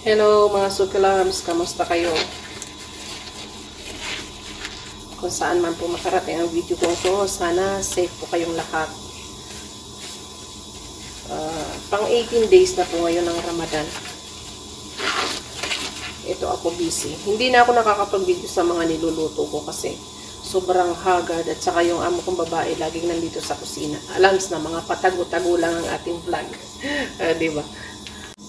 Hello mga sukalams, kamusta kayo? Kung saan man po makarating ang video ko ito, sana safe po kayong lahat. Pang 18 days na po ngayon ng Ramadan. Ito ako busy. Hindi na ako nakakapag-video sa mga niluluto ko kasi sobrang hagad at saka yung amo kong babae laging nandito sa kusina. Alams na mga patago-tago lang ang ating vlog. Diba?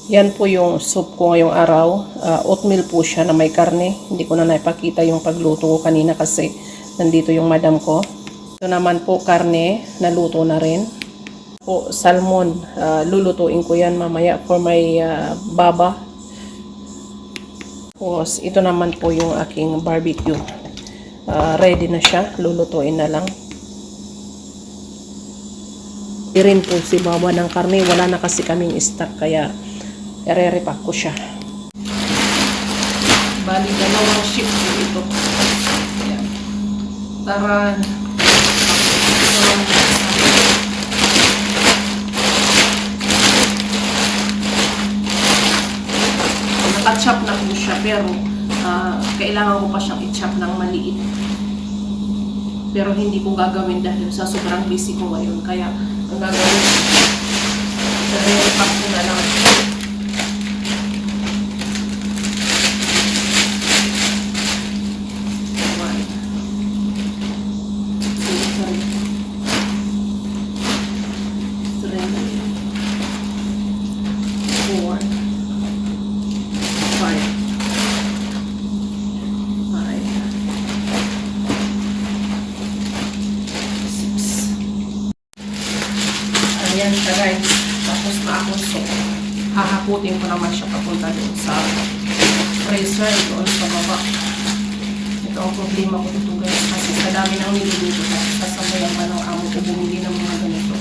Yan po yung soup ko ngayong araw. Oatmeal po siya na may karne. Hindi ko na naipakita yung pagluto ko kanina kasi nandito yung madam ko. Ito naman po karne, naluto na rin. Po, salmon, lulutuin ko yan mamaya for my baba. Tapos, ito naman po yung aking barbecue. Ready na siya, lulutuin na lang. Rin po si baba ng karne, wala na kasi kaming stock kaya i-repack ko siya. Bali, dalawang shift po ito. Ayan. Taran. Naka-chop na po siya pero kailangan ko pa siyang i-chop ng maliit. Pero hindi ko gagawin dahil sa sobrang busy ko ngayon. Kaya ang gagawin i-repack ko na lang. Ayan siya guys. Tapos na akong soup. Hahakutin ko naman siya papunta doon sa freezer doon sa baba. Ito ang problema ko dito guys. Kasi sa dami ng niluluto kasi sasabayan man ang amo ko bumili ng mga ganito.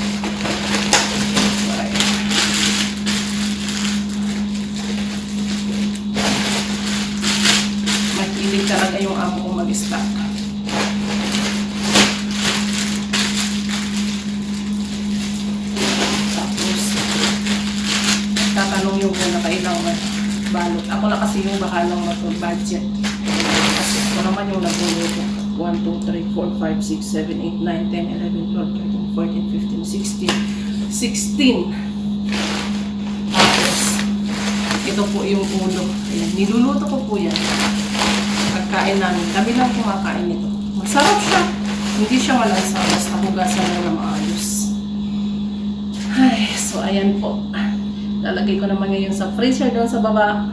Mahilig talaga yung amo kong mag-stock. Tatanong yung kung nakailangan balot. Ako na kasi yung bahalang mag-budget. Kasi ako naman yung nagluluto. 1, 2, 3, 4, 5, 6, 7, 8, 9, 10, 11, 12, 13, 14, 15, 16. 16! Tapos, ito po yung ulo. Ayan, niluluto ko po yan. Pagkain namin. Kami lang kumakain nito. Masarap siya. Hindi siya malasa. Basta hugasan lang na maayos. Ay, so ayan po. Lalagay ko naman ngayon sa freezer doon sa baba.